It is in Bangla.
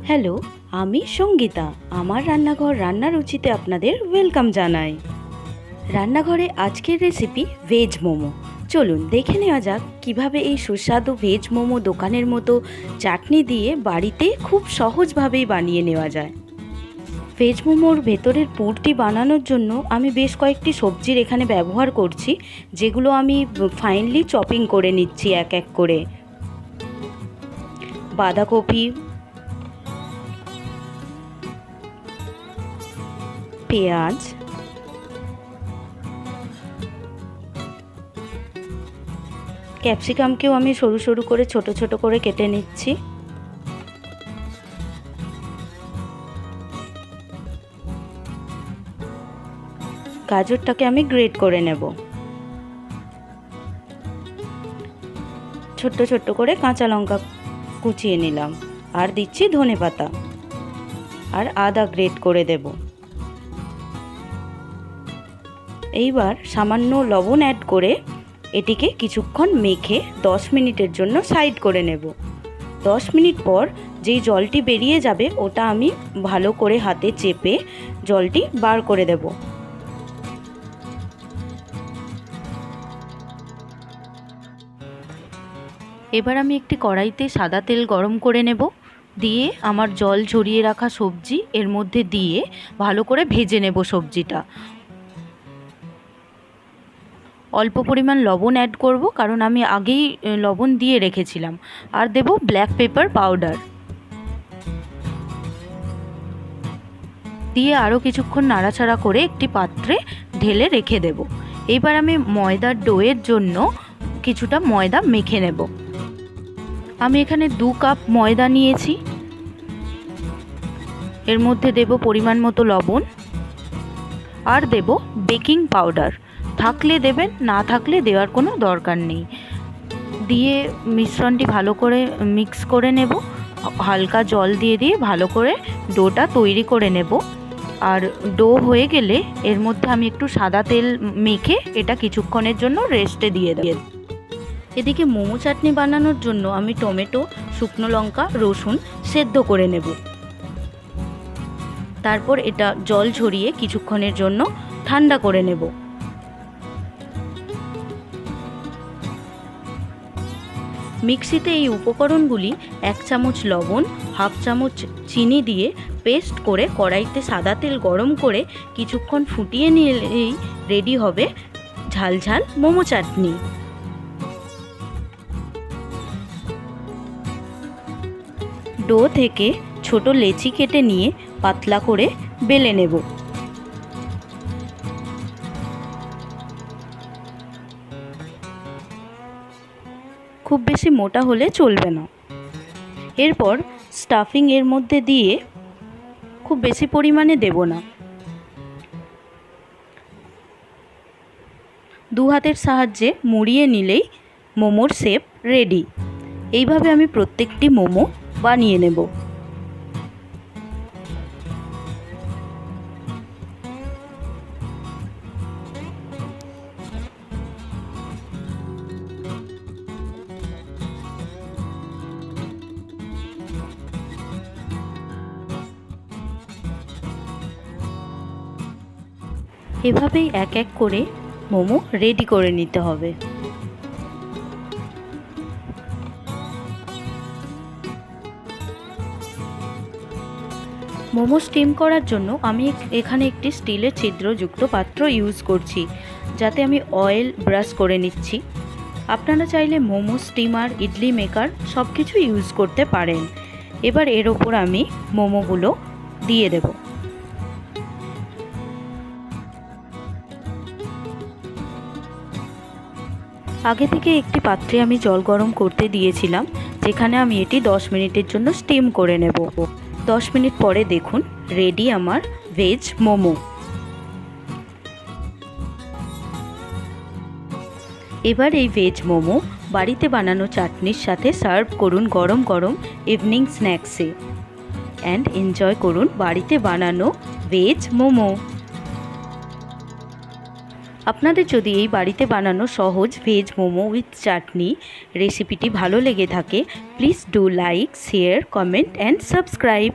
হ্যালো, আমি সঙ্গীতা। আমার রান্নাঘর রান্নারুচিতে আপনাদের ওয়েলকাম জানাই। রান্নাঘরে আজকের রেসিপি ভেজ মোমো। চলুন দেখে নেওয়া যাক কিভাবে এই সুস্বাদু ভেজ মোমো দোকানের মতো চাটনি দিয়ে বাড়িতে খুব সহজভাবেই বানিয়ে নেওয়া যায়। ভেজ মোমোর ভেতরের পুরটি বানানোর জন্য আমি বেশ কয়েকটি সবজির এখানে ব্যবহার করছি, যেগুলো আমি ফাইনলি চপিং করে নিচ্ছি এক এক করে। বাঁধাকপি, পেঁয়াজ, ক্যাপসিকামকেও আমি সরু সরু করে ছোট ছোট করে কেটে নিচ্ছি। গাজরটাকে আমি গ্রেট করে নেব। ছোট্ট ছোট্ট করে কাঁচা লঙ্কা কুচিয়ে নিলাম, আর দিচ্ছি ধনেপাতা, আর আদা গ্রেট করে দেব। এইবার সামান্য লবণ অ্যাড করে এটিকে কিছুক্ষণ মেখে 10 মিনিটের জন্য সাইড করে নেব। 10 মিনিট পর যেই জলটি বেরিয়ে যাবে ওটা আমি ভালো করে হাতে চেপে জলটি বার করে দেব। এবার আমি একটি কড়াইতে সাদা তেল গরম করে নেব, দিয়ে আমার জল ঝরিয়ে রাখা সবজি এর মধ্যে দিয়ে ভালো করে ভেজে নেব সবজিটা। অল্প পরিমাণ লবণ অ্যাড করব, কারণ আমি আগেই লবণ দিয়ে রেখেছিলাম। আর দেব ব্ল্যাক পেপার পাউডার, দিয়ে আরও কিছুক্ষণ নাড়াচাড়া করে একটি পাত্রে ঢেলে রেখে দেব। এবার আমি ময়দার ডোয়ের জন্য কিছুটা ময়দা মেখে নেব। আমি এখানে 2 কাপ ময়দা নিয়েছি। এর মধ্যে দেব পরিমাণ মতো লবণ, আর দেব বেকিং পাউডার। থাকলে দেবেন, না থাকলে দেওয়ার কোনো দরকার নেই। দিয়ে মিশ্রণটি ভালো করে মিক্স করে নেব। হালকা জল দিয়ে দিয়ে ভালো করে ডোটা তৈরি করে নেব। আর ডো হয়ে গেলে এর মধ্যে আমি একটু সাদা তেল মেখে এটা কিছুক্ষণের জন্য রেস্টে দিয়ে দেব। এদিকে মোমো চাটনি বানানোর জন্য আমি টমেটো, শুকনো লঙ্কা, রসুন সেদ্ধ করে নেব। তারপর এটা জল ঝরিয়ে কিছুক্ষণের জন্য ঠান্ডা করে নেব। মিক্সিতে এই উপকরণগুলি 1 চামচ লবণ, হাফ চামচ চিনি দিয়ে পেস্ট করে কড়াইতে সাদা তেল গরম করে কিছুক্ষণ ফুটিয়ে নিলেই রেডি হবে ঝালঝাল মোমো চাটনি। ডো থেকে ছোট লেচি কেটে নিয়ে পাতলা করে বেলে নেব। খুব বেশি মোটা হলে চলবে না। এরপর স্টাফিং এর মধ্যে দিয়ে খুব বেশি পরিমাণে দেব না। 2 হাতের সাহায্যে মুড়িয়ে নিলেই মোমোর শেপ রেডি। এইভাবে আমি প্রত্যেকটি মোমো বানিয়ে নেব। এভাবেই এক এক করে মোমো রেডি করে নিতে হবে। মোমো স্টিম করার জন্য আমি এখানে একটি স্টিলের ছিদ্রযুক্ত পাত্র ইউজ করছি, যাতে আমি অয়েল ব্রাশ করে নিচ্ছি। আপনারা চাইলে মোমো স্টিমার, ইডলি মেকার সব কিছু ইউজ করতে পারেন। এবার এর ওপর আমি মোমোগুলো দিয়ে দেব। আগে থেকে একটি পাত্রে আমি জল গরম করতে দিয়েছিলাম, যেখানে আমি এটি 10 মিনিটের জন্য স্টিম করে নেব। 10 মিনিট পরে দেখুন রেডি আমার ভেজ মোমো। এবার এই ভেজ মোমো বাড়িতে বানানো চাটনির সাথে সার্ভ করুন গরম গরম ইভিনিং স্ন্যাক্সে, অ্যান্ড এনজয় করুন বাড়িতে বানানো ভেজ মোমো। আপনাদের যদি এই বাড়িতে বানানো সহজ ভেজ মোমো উইথ চাটনি রেসিপিটি ভালো লেগে থাকে, please do like, share, comment and subscribe.